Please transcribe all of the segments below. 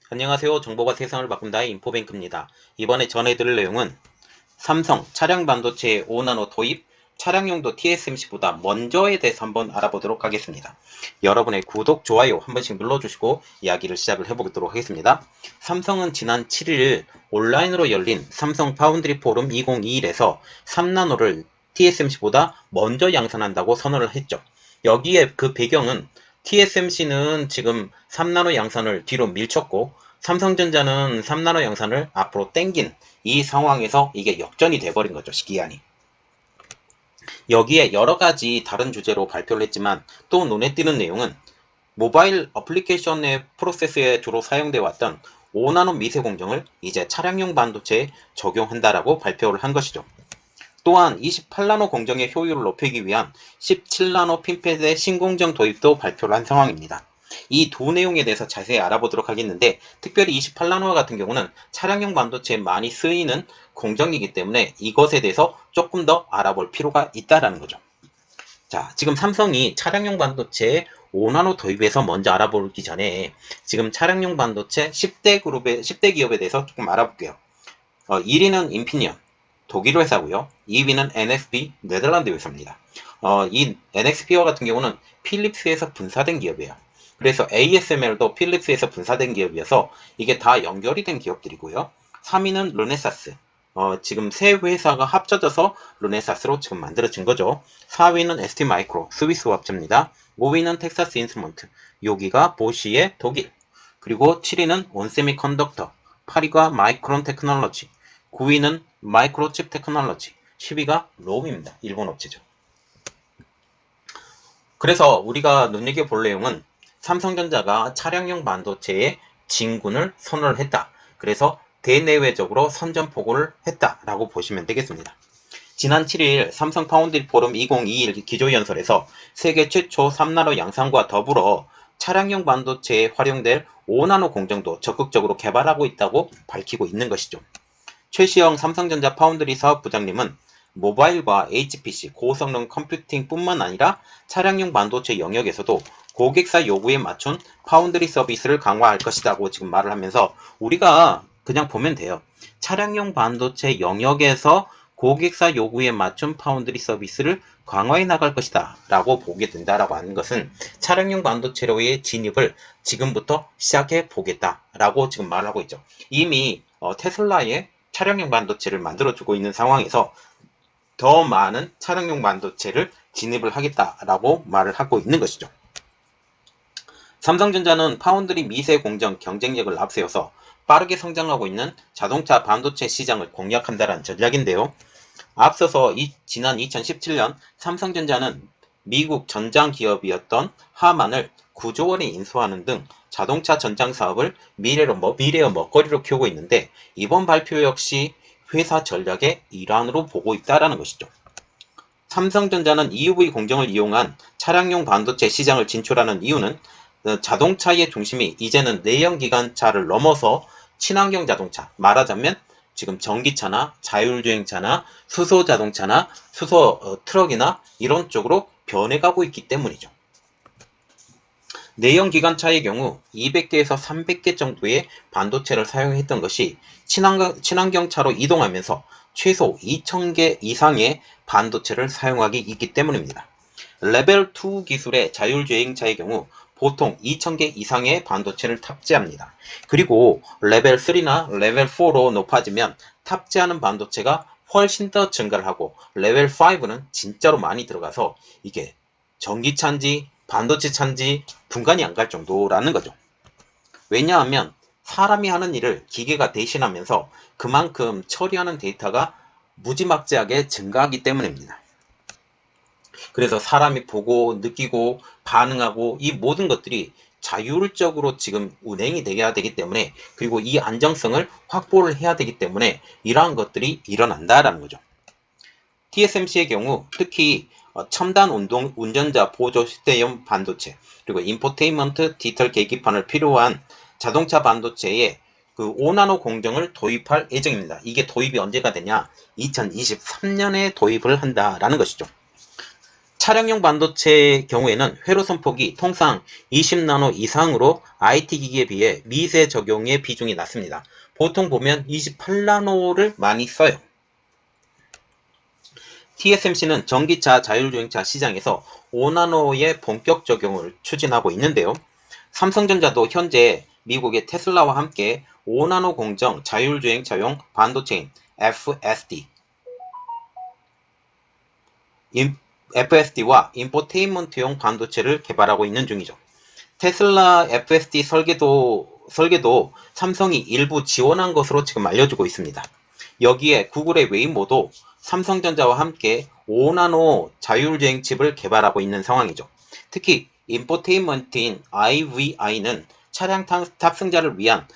안녕하세요. 정보가 세상을 바꾼다의 인포뱅크입니다. 이번에 전해드릴 내용은 삼성 차량 반도체 5나노 도입, 차량용도 TSMC보다 먼저에 대해서 한번 알아보도록 하겠습니다. 여러분의 구독, 좋아요 한 번씩 눌러주시고 이야기를 시작을 해보도록 하겠습니다. 삼성은 지난 7일 온라인으로 열린 삼성 파운드리 포럼 2021에서 3나노를 TSMC보다 먼저 양산한다고 선언을 했죠. 여기에 그 배경은 TSMC는 지금 3나노 양산을 뒤로 밀쳤고 삼성전자는 3나노 양산을 앞으로 땡긴 이 상황에서 이게 역전이 돼버린 거죠. 시기한이. 여기에 여러가지 다른 주제로 발표를 했지만 또 눈에 띄는 내용은 모바일 어플리케이션의 프로세스에 주로 사용되어 왔던 5나노 미세 공정을 이제 차량용 반도체에 적용한다라고 발표를 한 것이죠. 또한 28나노 공정의 효율을 높이기 위한 17나노 핀팻의 신공정 도입도 발표를 한 상황입니다. 이 두 내용에 대해서 자세히 알아보도록 하겠는데, 특별히 28나노 같은 경우는 차량용 반도체에 많이 쓰이는 공정이기 때문에 이것에 대해서 조금 더 알아볼 필요가 있다는 거죠. 자, 지금 삼성이 차량용 반도체에 5나노 도입에서 먼저 알아보기 전에 지금 차량용 반도체 10대 기업에 대해서 조금 알아볼게요. 1위는 인피니언, 독일 회사고요. 2위는 NXP, 네덜란드 회사입니다. 이 NXP와 같은 경우는 필립스에서 분사된 기업이에요. 그래서 ASML도 필립스에서 분사된 기업이어서 이게 다 연결이 된 기업들이고요. 3위는 르네사스. 지금 세 회사가 합쳐져서 르네사스로 지금 만들어진 거죠. 4위는 ST마이크로, 스위스 업체입니다. 5위는 텍사스 인스트루먼트, 여기가 보시의 독일. 그리고 7위는 온세미컨덕터, 8위가 마이크론 테크놀로지, 9위는 마이크로칩 테크놀로지, 10위가 롬입니다. 일본 업체죠. 그래서 우리가 눈여겨볼 내용은 삼성전자가 차량용 반도체에 진군을 선언을 했다. 그래서 대내외적으로 선전포고를 했다라고 보시면 되겠습니다. 지난 7일 삼성 파운드리 포럼 2021 기조연설에서 세계 최초 3나노 양산과 더불어 차량용 반도체에 활용될 5나노 공정도 적극적으로 개발하고 있다고 밝히고 있는 것이죠. 최시영 삼성전자 파운드리 사업부장님은 모바일과 HPC, 고성능 컴퓨팅 뿐만 아니라 차량용 반도체 영역에서도 고객사 요구에 맞춘 파운드리 서비스를 강화할 것이라고 지금 말을 하면서 우리가 그냥 보면 돼요. 차량용 반도체 영역에서 고객사 요구에 맞춘 파운드리 서비스를 강화해 나갈 것이다 라고 보게 된다라고 하는 것은 차량용 반도체로의 진입을 지금부터 시작해 보겠다 라고 지금 말을 하고 있죠. 이미 테슬라의 차량용 반도체를 만들어주고 있는 상황에서 더 많은 차량용 반도체를 진입을 하겠다라고 말을 하고 있는 것이죠. 삼성전자는 파운드리 미세 공정 경쟁력을 앞세워서 빠르게 성장하고 있는 자동차 반도체 시장을 공략한다는 전략인데요. 앞서서 지난 2017년 삼성전자는 미국 전장 기업이었던 하만을 9조 원에 인수하는 등 자동차 전장 사업을 미래의 먹거리로 키우고 있는데 이번 발표 역시 회사 전략의 일환으로 보고 있다는 것이죠. 삼성전자는 EUV 공정을 이용한 차량용 반도체 시장을 진출하는 이유는 자동차의 중심이 이제는 내연기관차를 넘어서 친환경 자동차, 말하자면 지금 전기차나 자율주행차나 수소자동차나 수소 트럭이나 이런 쪽으로 변해가고 있기 때문이죠. 내연기관차의 경우 200개에서 300개 정도의 반도체를 사용했던 것이 친환경차로 이동하면서 최소 2000개 이상의 반도체를 사용하기 있기 때문입니다. 레벨 2 기술의 자율주행차의 경우 보통 2000개 이상의 반도체를 탑재합니다. 그리고 레벨 3나 레벨 4로 높아지면 탑재하는 반도체가 훨씬 더 증가를 하고 레벨 5는 진짜로 많이 들어가서 이게 전기차인지 반도체 차인지 분간이 안 갈 정도라는 거죠. 왜냐하면 사람이 하는 일을 기계가 대신하면서 그만큼 처리하는 데이터가 무지막지하게 증가하기 때문입니다. 그래서 사람이 보고 느끼고 반응하고 이 모든 것들이 자율적으로 지금 운행이 돼야 되기 때문에, 그리고 이 안정성을 확보를 해야 되기 때문에 이러한 것들이 일어난다라는 거죠. TSMC의 경우 특히 첨단 운전자 보조 휴대용 반도체, 그리고 인포테인먼트 디지털 계기판을 필요한 자동차 반도체에 그 5나노 공정을 도입할 예정입니다. 이게 도입이 언제가 되냐? 2023년에 도입을 한다라는 것이죠. 차량용 반도체의 경우에는 회로 선폭이 통상 20나노 이상으로 IT 기기에 비해 미세 적용의 비중이 낮습니다. 보통 보면 28나노를 많이 써요. TSMC는 전기차 자율주행차 시장에서 5나노의 본격 적용을 추진하고 있는데요. 삼성전자도 현재 미국의 테슬라와 함께 5나노 공정 자율주행차용 반도체인 FSD와 인포테인먼트용 반도체를 개발하고 있는 중이죠. 테슬라 FSD 설계도 삼성이 일부 지원한 것으로 지금 알려지고 있습니다. 여기에 구글의 웨이모도 삼성전자와 함께 5나노 자율주행 칩을 개발하고 있는 상황이죠. 특히 인포테인먼트인 IVI는 차량 탑승자를 위한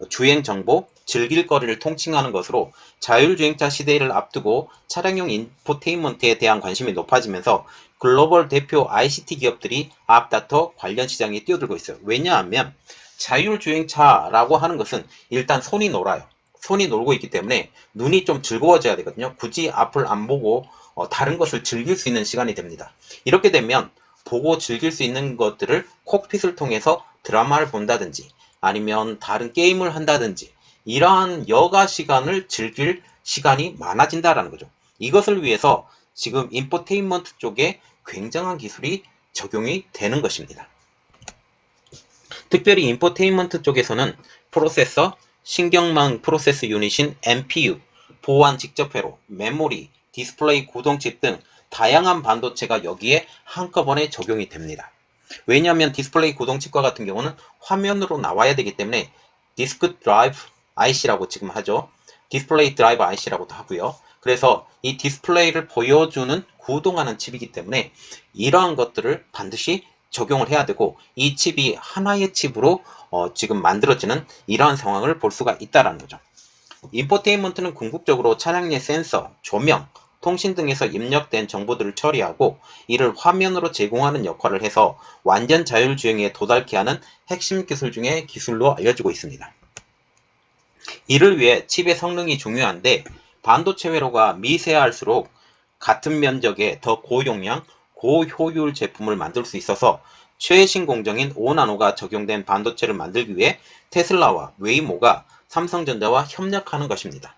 주행 정보, 즐길 거리를 통칭하는 것으로 자율주행차 시대를 앞두고 차량용 인포테인먼트에 대한 관심이 높아지면서 글로벌 대표 ICT 기업들이 앞다퉈 관련 시장에 뛰어들고 있어요. 왜냐하면 자율주행차라고 하는 것은 일단 손이 놀아요. 손이 놀고 있기 때문에 눈이 좀 즐거워져야 되거든요. 굳이 앞을 안 보고 다른 것을 즐길 수 있는 시간이 됩니다. 이렇게 되면 보고 즐길 수 있는 것들을 콕핏을 통해서 드라마를 본다든지 아니면 다른 게임을 한다든지 이러한 여가 시간을 즐길 시간이 많아진다라는 거죠. 이것을 위해서 지금 인포테인먼트 쪽에 굉장한 기술이 적용이 되는 것입니다. 특별히 인포테인먼트 쪽에서는 프로세서, 신경망 프로세스 유닛인 NPU, 보안 직접회로, 메모리, 디스플레이 구동칩 등 다양한 반도체가 여기에 한꺼번에 적용이 됩니다. 왜냐하면 디스플레이 구동칩과 같은 경우는 화면으로 나와야 되기 때문에 디스크 드라이브 IC라고 지금 하죠. 디스플레이 드라이브 IC라고도 하고요. 그래서 이 디스플레이를 보여주는 구동하는 칩이기 때문에 이러한 것들을 반드시 적용을 해야 되고 이 칩이 하나의 칩으로 지금 만들어지는 이러한 상황을 볼 수가 있다는 거죠. 인포테인먼트는 궁극적으로 차량 내 센서, 조명, 통신 등에서 입력된 정보들을 처리하고 이를 화면으로 제공하는 역할을 해서 완전 자율주행에 도달케 하는 핵심 기술 중의 기술로 알려지고 있습니다. 이를 위해 칩의 성능이 중요한데 반도체 회로가 미세할수록 같은 면적의 더 고용량, 고효율 제품을 만들 수 있어서 최신 공정인 5나노가 적용된 반도체를 만들기 위해 테슬라와 웨이모가 삼성전자와 협력하는 것입니다.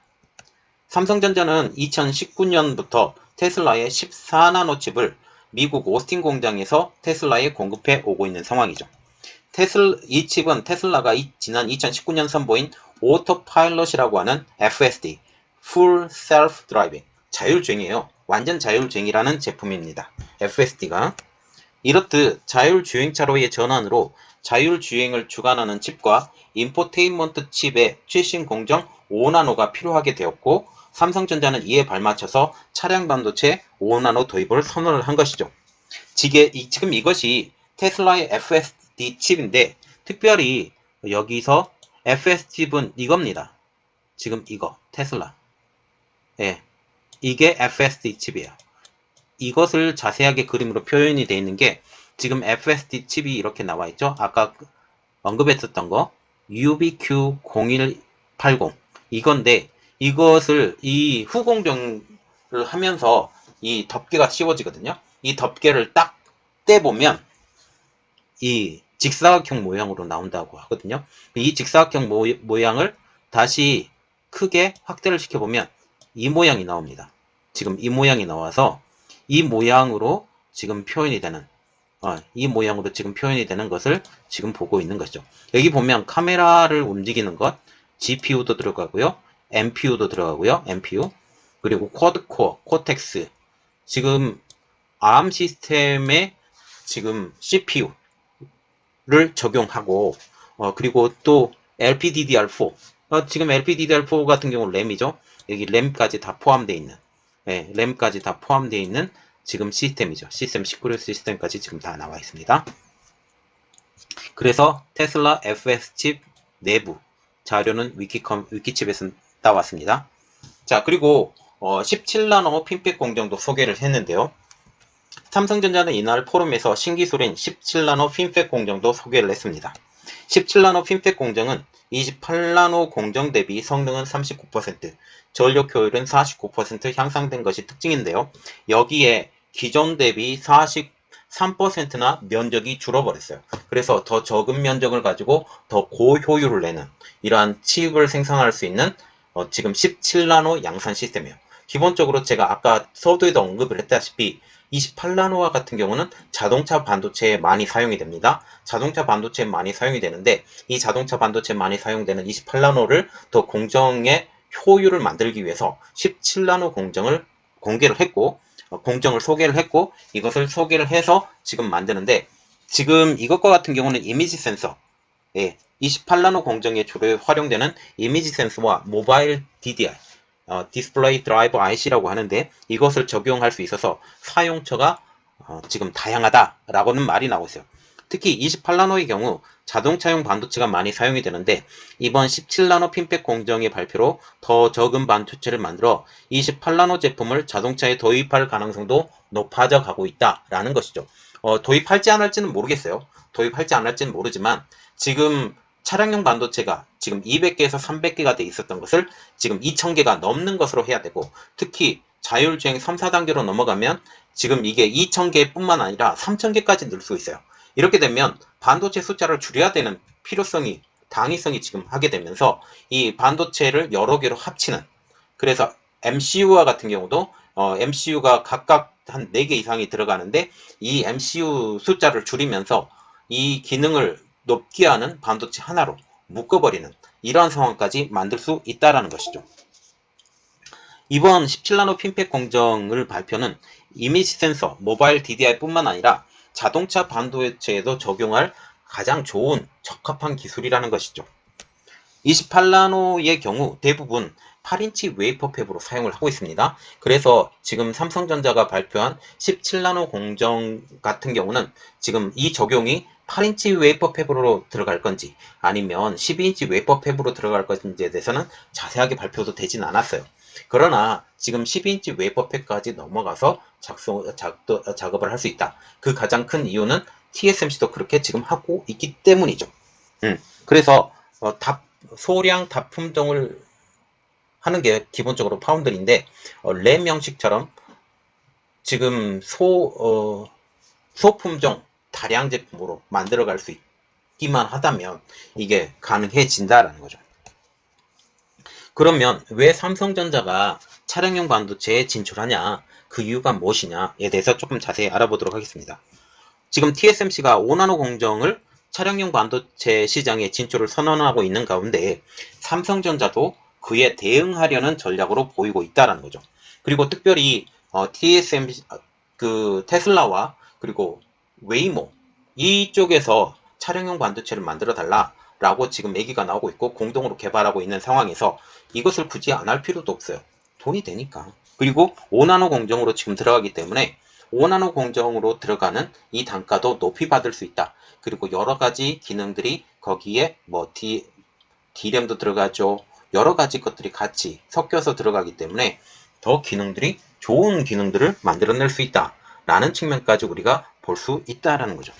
삼성전자는 2019년부터 테슬라의 14나노 칩을 미국 오스틴 공장에서 테슬라에 공급해 오고 있는 상황이죠. 이 칩은 테슬라가 지난 2019년 선보인 오토파일럿이라고 하는 FSD, Full Self Driving, 자율주행이에요. 완전 자율주행이라는 제품입니다. FSD가. 이렇듯 자율주행차로의 전환으로 자율주행을 주관하는 칩과 인포테인먼트 칩의 최신 공정 5나노가 필요하게 되었고 삼성전자는 이에 발맞춰서 차량 반도체 5나노 도입을 선언을 한 것이죠. 지금 이것이 테슬라의 FSD 칩인데 특별히 여기서 FSD 칩은 이겁니다. 지금 이거 테슬라. 예, 이게 FSD 칩이에요. 이것을 자세하게 그림으로 표현이 되어 있는 게 지금 FSD 칩이 이렇게 나와 있죠. 아까 언급했었던 거 UBQ0180 이건데 이것을 이 후공정을 하면서 이 덮개가 씌워지거든요. 이 덮개를 딱 떼보면 이 직사각형 모양으로 나온다고 하거든요. 이 직사각형 모양을 다시 크게 확대를 시켜보면 이 모양이 나옵니다. 지금 이 모양이 나와서 이 모양으로 지금 표현이 되는 것을 지금 보고 있는 것이죠. 여기 보면 카메라를 움직이는 것, GPU도 들어가고요. NPU도 들어가고요. NPU. 그리고 쿼드코어, 코텍스. 지금 ARM 시스템에 지금 CPU를 적용하고 그리고 또 LPDDR4. 지금 LPDDR4 같은 경우 램이죠. 여기 램까지 다 포함되어 있는 램까지 다 포함되어 있는 지금 시스템이죠. 시스템 시큐리티 시스템까지 지금 다 나와 있습니다. 그래서 테슬라 FS 칩 내부 자료는 위키칩에서 따왔습니다. 자, 그리고 17나노 핀팩 공정도 소개를 했는데요. 삼성전자는 이날 포럼에서 신기술인 17나노 핀팩 공정도 소개를 했습니다. 17나노 핀팩 공정은 28나노 공정 대비 성능은 39%, 전력 효율은 49% 향상된 것이 특징인데요. 여기에 기존 대비 43%나 면적이 줄어버렸어요. 그래서 더 적은 면적을 가지고 더 고효율을 내는 이러한 칩을 생산할 수 있는 지금 17나노 양산 시스템이에요. 기본적으로 제가 아까 서두에도 언급을 했다시피 28나노와 같은 경우는 자동차 반도체에 많이 사용이 됩니다. 자동차 반도체에 많이 사용이 되는데 이 자동차 반도체에 많이 사용되는 28나노를 더 공정의 효율을 만들기 위해서 17나노 공정을 공개를 했고 공정을 소개를 했고 이것을 소개를 해서 지금 만드는데 지금 이것과 같은 경우는 이미지 센서 28나노 공정에 주로 활용되는 이미지 센서와 모바일 DDI 디스플레이 드라이버 IC라고 하는데 이것을 적용할 수 있어서 사용처가 지금 다양하다라고는 말이 나오고 있어요. 특히 28나노의 경우 자동차용 반도체가 많이 사용이 되는데 이번 17나노 핀팩 공정의 발표로 더 적은 반도체를 만들어 28나노 제품을 자동차에 도입할 가능성도 높아져 가고 있다라는 것이죠. 도입할지 안 할지는 모르겠어요. 도입할지 안 할지는 모르지만 지금 차량용 반도체가 지금 200개에서 300개가 돼 있었던 것을 지금 2000개가 넘는 것으로 해야 되고 특히 자율주행 3, 4단계로 넘어가면 지금 이게 2000개뿐만 아니라 3000개까지 늘 수 있어요. 이렇게 되면 반도체 숫자를 줄여야 되는 필요성이 당위성이 지금 하게 되면서 이 반도체를 여러 개로 합치는 그래서 MCU와 같은 경우도 MCU가 각각 한 4개 이상이 들어가는데 이 MCU 숫자를 줄이면서 이 기능을 높게 하는 반도체 하나로 묶어버리는 이러한 상황까지 만들 수 있다는 것이죠. 이번 17나노 핀팩 공정을 발표는 이미지 센서, 모바일 DDI뿐만 아니라 자동차 반도체에도 적용할 가장 좋은 적합한 기술이라는 것이죠. 28나노의 경우 대부분 8인치 웨이퍼 팹으로 사용을 하고 있습니다. 그래서 지금 삼성전자가 발표한 17나노 공정 같은 경우는 지금 이 적용이 8인치 웨이퍼 팹으로 들어갈 건지 아니면 12인치 웨이퍼 팹으로 들어갈 건지에 대해서는 자세하게 발표도 되진 않았어요. 그러나 지금 12인치 웨이퍼 팹까지 넘어가서 작업을 할 수 있다. 그 가장 큰 이유는 TSMC도 그렇게 지금 하고 있기 때문이죠. 그래서 소량 다품종을 하는 게 기본적으로 파운드리인데 램 형식처럼 지금 소품종 다량 제품으로 만들어갈 수 있기만 하다면 이게 가능해진다라는 거죠. 그러면 왜 삼성전자가 차량용 반도체에 진출하냐 그 이유가 무엇이냐에 대해서 조금 자세히 알아보도록 하겠습니다. 지금 TSMC가 5나노 공정을 차량용 반도체 시장에 진출을 선언하고 있는 가운데 삼성전자도 그에 대응하려는 전략으로 보이고 있다는 거죠. 그리고 특별히 TSMC 테슬라와 그리고 웨이모 이쪽에서 차량용 반도체를 만들어 달라라고 지금 얘기가 나오고 있고 공동으로 개발하고 있는 상황에서 이것을 굳이 안 할 필요도 없어요. 돈이 되니까. 그리고 5나노 공정으로 지금 들어가기 때문에 5나노 공정으로 들어가는 이 단가도 높이 받을 수 있다. 그리고 여러 가지 기능들이 거기에 D램도 들어가죠. 여러 가지 것들이 같이 섞여서 들어가기 때문에 더 기능들이 좋은 기능들을 만들어낼 수 있다. 라는 측면까지 우리가 볼 수 있다라는 거죠.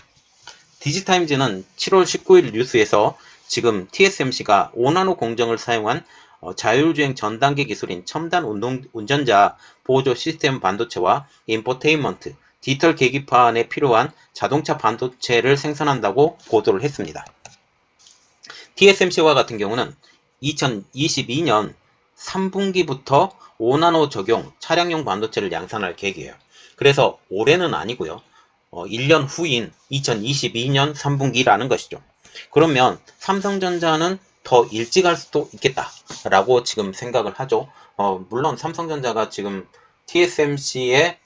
디지타임즈는 7월 19일 뉴스에서 지금 TSMC가 5나노 공정을 사용한 자율주행 전 단계 기술인 첨단 운전자 보조 시스템 반도체와 인포테인먼트, 디지털 계기판에 필요한 자동차 반도체를 생산한다고 보도를 했습니다. TSMC와 같은 경우는 2022년 3분기부터 5나노 적용 차량용 반도체를 양산할 계획이에요. 그래서 올해는 아니고요. 1년 후인 2022년 3분기라는 것이죠. 그러면 삼성전자는 더 일찍 할 수도 있겠다라고 지금 생각을 하죠. 물론 삼성전자가 지금 TSMC의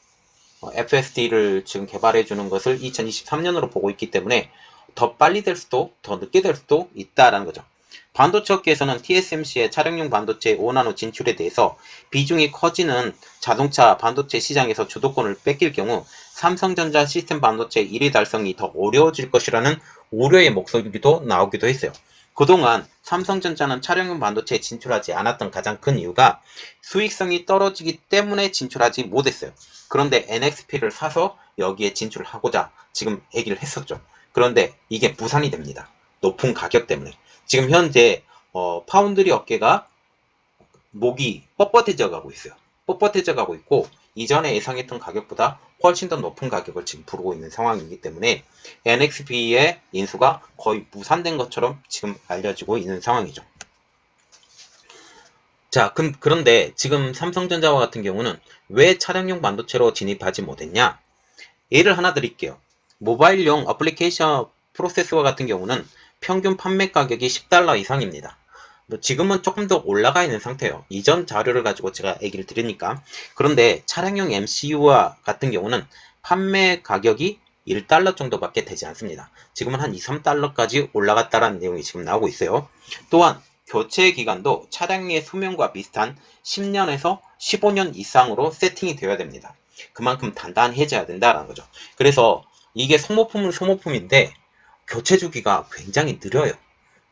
FSD를 지금 개발해 주는 것을 2023년으로 보고 있기 때문에 더 빨리 될 수도 더 늦게 될 수도 있다라는 거죠. 반도체 업계에서는 TSMC의 차량용 반도체 5나노 진출에 대해서 비중이 커지는 자동차 반도체 시장에서 주도권을 뺏길 경우 삼성전자 시스템 반도체 1위 달성이 더 어려워질 것이라는 우려의 목소리도 나오기도 했어요. 그동안 삼성전자는 차량용 반도체에 진출하지 않았던 가장 큰 이유가 수익성이 떨어지기 때문에 진출하지 못했어요. 그런데 NXP를 사서 여기에 진출을 하고자 지금 얘기를 했었죠. 그런데 이게 무산이 됩니다. 높은 가격 때문에. 지금 현재 파운드리 업계가 목이 뻣뻣해져 가고 있어요. 뻣뻣해져 가고 있고 이전에 예상했던 가격보다 훨씬 더 높은 가격을 지금 부르고 있는 상황이기 때문에 NXP의 인수가 거의 무산된 것처럼 지금 알려지고 있는 상황이죠. 자, 그런데 지금 삼성전자와 같은 경우는 왜 차량용 반도체로 진입하지 못했냐? 예를 하나 드릴게요. 모바일용 어플리케이션 프로세서와 같은 경우는 평균 판매 가격이 $10 이상입니다. 지금은 조금 더 올라가 있는 상태예요. 이전 자료를 가지고 제가 얘기를 드리니까. 그런데 차량용 MCU와 같은 경우는 판매 가격이 $1 정도밖에 되지 않습니다. 지금은 한 $2, $3까지 올라갔다라는 내용이 지금 나오고 있어요. 또한 교체 기간도 차량의 수명과 비슷한 10년에서 15년 이상으로 세팅이 되어야 됩니다. 그만큼 단단해져야 된다는 거죠. 그래서 이게 소모품은 소모품인데 교체 주기가 굉장히 느려요.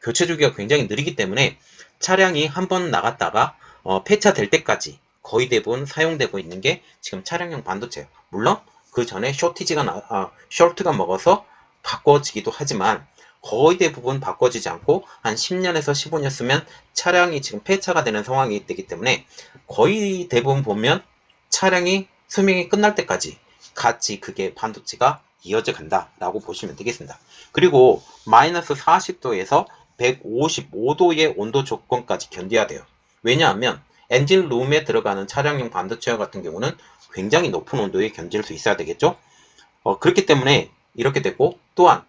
교체 주기가 굉장히 느리기 때문에 차량이 한번 나갔다가 폐차될 때까지 거의 대부분 사용되고 있는 게 지금 차량용 반도체예요. 물론 그 전에 숄트가 먹어서 바꿔지기도 하지만 거의 대부분 바꿔지지 않고 한 10년에서 15년 쓰면 차량이 지금 폐차가 되는 상황이 되기 때문에 거의 대부분 보면 차량이 수명이 끝날 때까지 같이 그게 반도체가 이어져 간다라고 보시면 되겠습니다. 그리고 마이너스 40도에서 155도의 온도 조건까지 견뎌야 돼요. 왜냐하면 엔진 룸에 들어가는 차량용 반도체와 같은 경우는 굉장히 높은 온도에 견딜 수 있어야 되겠죠. 그렇기 때문에 이렇게 되고, 또한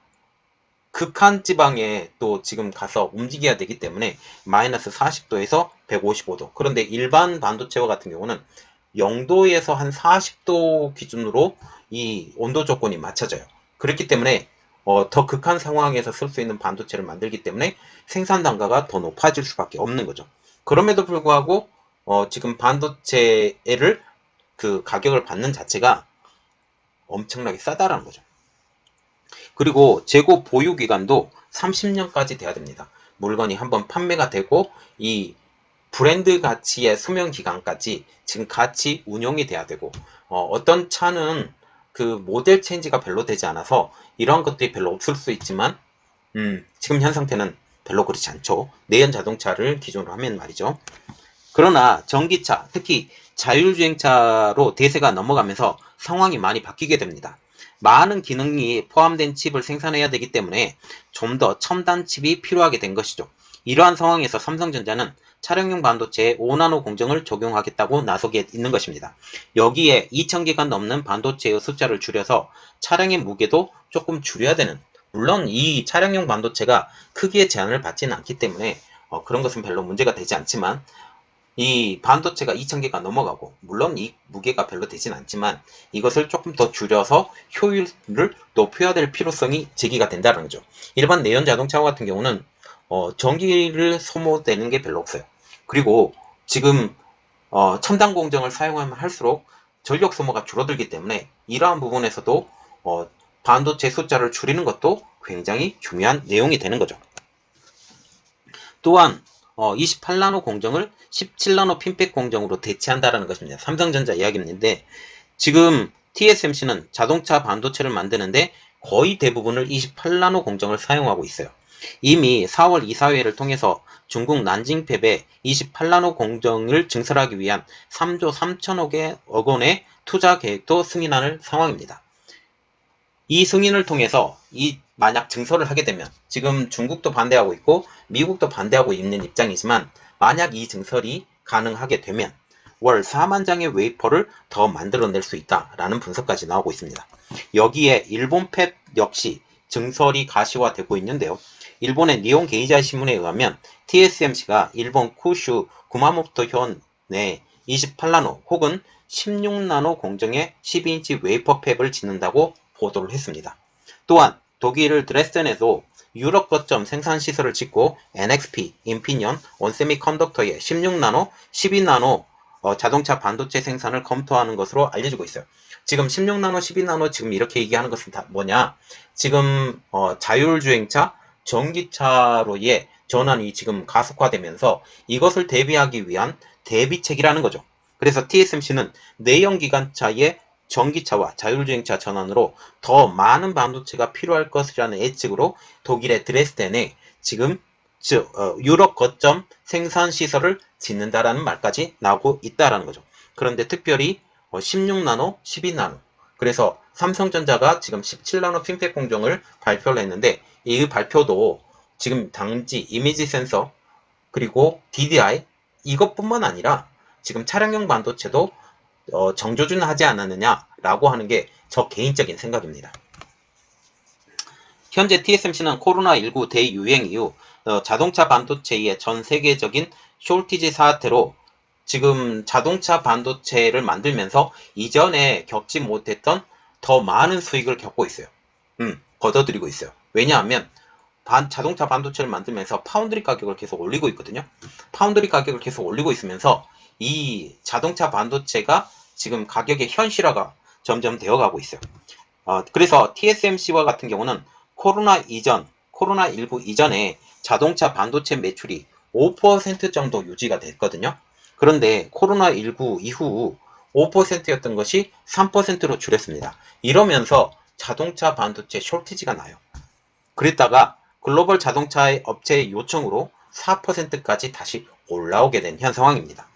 극한 지방에 또 지금 가서 움직여야 되기 때문에 마이너스 40도에서 155도. 그런데 일반 반도체와 같은 경우는 0도에서 한 40도 기준으로 이 온도 조건이 맞춰져요. 그렇기 때문에 더 극한 상황에서 쓸 수 있는 반도체를 만들기 때문에 생산 단가가 더 높아질 수밖에 없는 거죠. 그럼에도 불구하고 지금 반도체를 그 가격을 받는 자체가 엄청나게 싸다라는 거죠. 그리고 재고 보유 기간도 30년까지 돼야 됩니다. 물건이 한번 판매가 되고 이 브랜드 가치의 수명 기간까지 지금 같이 운용이 돼야 되고, 어떤 차는 그 모델 체인지가 별로 되지 않아서 이런 것들이 별로 없을 수 있지만 지금 현 상태는 별로 그렇지 않죠. 내연 자동차를 기준으로 하면 말이죠. 그러나 전기차, 특히 자율주행차로 대세가 넘어가면서 상황이 많이 바뀌게 됩니다. 많은 기능이 포함된 칩을 생산해야 되기 때문에 좀 더 첨단 칩이 필요하게 된 것이죠. 이러한 상황에서 삼성전자는 차량용 반도체에 5나노 공정을 적용하겠다고 나서게 있는 것입니다. 여기에 2000개가 넘는 반도체의 숫자를 줄여서 차량의 무게도 조금 줄여야 되는, 물론 이 차량용 반도체가 크기의 제한을 받지는 않기 때문에 그런 것은 별로 문제가 되지 않지만, 이 반도체가 2000개가 넘어가고 물론 이 무게가 별로 되진 않지만 이것을 조금 더 줄여서 효율을 높여야 될 필요성이 제기가 된다는 거죠. 일반 내연 자동차 같은 경우는 전기를 소모되는 게 별로 없어요. 그리고 지금 첨단 공정을 사용하면 할수록 전력 소모가 줄어들기 때문에 이러한 부분에서도 반도체 숫자를 줄이는 것도 굉장히 중요한 내용이 되는 거죠. 또한 28나노 공정을 17나노 핀팩 공정으로 대체한다라는 것입니다. 삼성전자 이야기인데 지금 TSMC는 자동차 반도체를 만드는데 거의 대부분을 28나노 공정을 사용하고 있어요. 이미 4월 이사회를 통해서 중국 난징팹에 28나노 공정을 증설하기 위한 3조 3천억 원의 투자 계획도 승인하는 상황입니다. 이 승인을 통해서 만약 증설을 하게 되면, 지금 중국도 반대하고 있고 미국도 반대하고 있는 입장이지만 만약 이 증설이 가능하게 되면 월 4만 장의 웨이퍼를 더 만들어낼 수 있다라는 분석까지 나오고 있습니다. 여기에 일본 팹 역시 증설이 가시화되고 있는데요. 일본의 니혼 게이자 신문에 의하면 TSMC가 일본 쿠슈 구마모토 현에 28나노 혹은 16나노 공정의 12인치 웨이퍼 팹을 짓는다고 보도를 했습니다. 또한 독일 드레스덴에도 유럽 거점 생산 시설을 짓고 NXP, 인피니언, 온세미컨덕터의 16나노, 12나노 자동차 반도체 생산을 검토하는 것으로 알려지고 있어요. 지금 16나노, 12나노 지금 이렇게 얘기하는 것은 다 뭐냐? 지금 자율주행차, 전기차로의 전환이 지금 가속화되면서 이것을 대비하기 위한 대비책이라는 거죠. 그래서 TSMC는 내연기관차의 전기차와 자율주행차 전환으로 더 많은 반도체가 필요할 것이라는 예측으로 독일의 드레스덴에 지금 유럽 거점 생산 시설을 짓는다라는 말까지 나오고 있다라는 거죠. 그런데 특별히 16나노, 12나노. 그래서 삼성전자가 지금 17나노 핀팩 공정을 발표를 했는데 이 발표도 지금 단지 이미지 센서 그리고 DDI 이것뿐만 아니라 지금 차량용 반도체도 정조준하지 않았느냐라고 하는 게 저 개인적인 생각입니다. 현재 TSMC는 코로나19 대유행 이후 자동차 반도체의 전 세계적인 숄티지 사태로 지금 자동차 반도체를 만들면서 이전에 겪지 못했던 더 많은 수익을 겪고 있어요. 걷어들이고 있어요. 왜냐하면 자동차 반도체를 만들면서 파운드리 가격을 계속 올리고 있거든요. 파운드리 가격을 계속 올리고 있으면서 이 자동차 반도체가 지금 가격의 현실화가 점점 되어가고 있어요. 그래서 TSMC와 같은 경우는 코로나19 이전에 자동차 반도체 매출이 5% 정도 유지가 됐거든요. 그런데 코로나19 이후 5%였던 것이 3%로 줄였습니다. 이러면서 자동차 반도체 숄티지가 나요. 그랬다가 글로벌 자동차 업체의 요청으로 4%까지 다시 올라오게 된 현 상황입니다.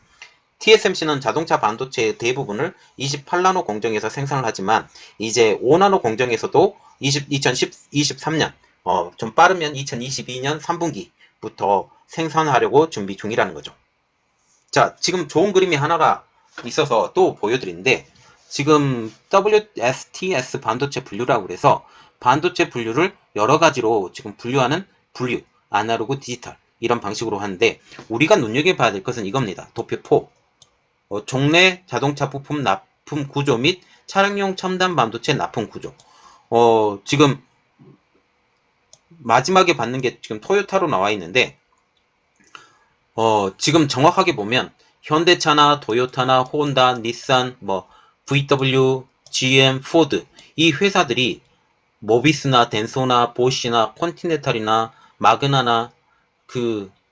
TSMC는 자동차 반도체의 대부분을 28나노 공정에서 생산을 하지만 이제 5나노 공정에서도 2023년 좀 빠르면 2022년 3분기부터 생산하려고 준비 중이라는 거죠. 자, 지금 좋은 그림이 하나가 있어서 또 보여드리는데 지금 WSTS 반도체 분류라고 그래서 반도체 분류를 여러 가지로 지금 분류하는 분류, 아날로그, 디지털 이런 방식으로 하는데 우리가 눈여겨봐야 될 것은 이겁니다. 도표 4. 종래 자동차 부품 납품 구조 및 차량용 첨단 반도체 납품 구조. 지금 마지막에 받는 게 지금 토요타로 나와 있는데 지금 정확하게 보면 현대차나 도요타나 혼다, 닛산, VW, GM, 포드 이 회사들이 모비스나 덴소나 보쉬나 컨티넨탈이나 마그나나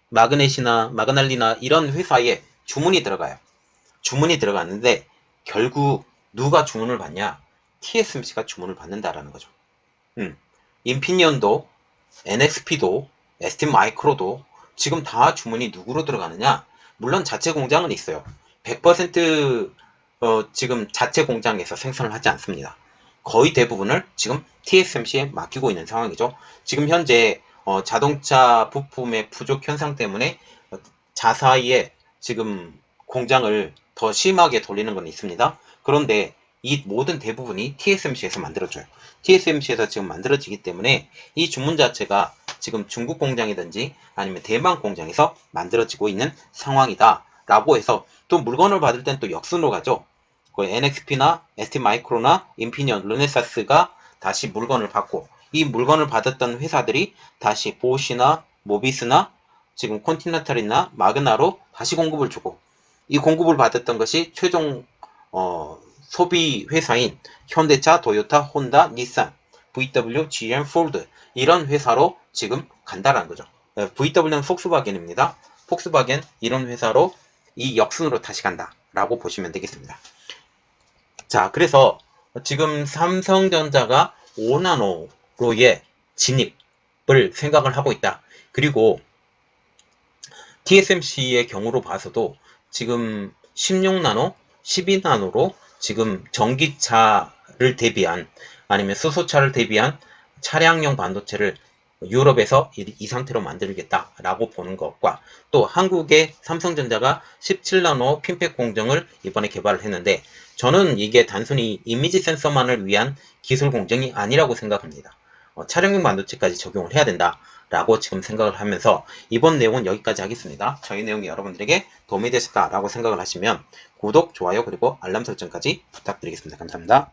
마그넷이나 마그날리나 이런 회사에 주문이 들어가요. 주문이 들어갔는데 결국 누가 주문을 받냐? TSMC가 주문을 받는다라는 거죠. 인피니언도, NXP도, ST마이크로도 지금 다 주문이 누구로 들어가느냐? 물론 자체 공장은 있어요. 100% 지금 자체 공장에서 생산을 하지 않습니다. 거의 대부분을 지금 TSMC에 맡기고 있는 상황이죠. 지금 현재 자동차 부품의 부족 현상 때문에 자사에 지금 공장을 더 심하게 돌리는 건 있습니다. 그런데 이 모든 대부분이 TSMC에서 만들어져요. TSMC에서 지금 만들어지기 때문에 이 주문 자체가 지금 중국 공장이든지 아니면 대만 공장에서 만들어지고 있는 상황이다 라고 해서 또 물건을 받을 땐 또 역순으로 가죠. NXP나 ST마이크로나 인피니언, 르네사스가 다시 물건을 받고 이 물건을 받았던 회사들이 다시 보쉬나 모비스나 지금 컨티넨탈이나 마그나로 다시 공급을 주고 이 공급을 받았던 것이 최종 소비 회사인 현대차, 도요타, 혼다, 닛산, VW, GM, 포드 이런 회사로 지금 간다라는 거죠. VW는 폭스바겐입니다. 폭스바겐 이런 회사로 이 역순으로 다시 간다라고 보시면 되겠습니다. 자, 그래서 지금 삼성전자가 5나노로의 진입을 생각을 하고 있다. 그리고 TSMC의 경우로 봐서도 지금 16나노, 12나노로 지금 전기차를 대비한 아니면 수소차를 대비한 차량용 반도체를 유럽에서 이 상태로 만들겠다라고 보는 것과 또 한국의 삼성전자가 17나노 핀팩 공정을 이번에 개발을 했는데 저는 이게 단순히 이미지 센서만을 위한 기술 공정이 아니라고 생각합니다. 차량용 반도체까지 적용을 해야 된다라고 지금 생각을 하면서 이번 내용은 여기까지 하겠습니다. 저희 내용이 여러분들에게 도움이 되셨다라고 생각을 하시면 구독, 좋아요 그리고 알람 설정까지 부탁드리겠습니다. 감사합니다.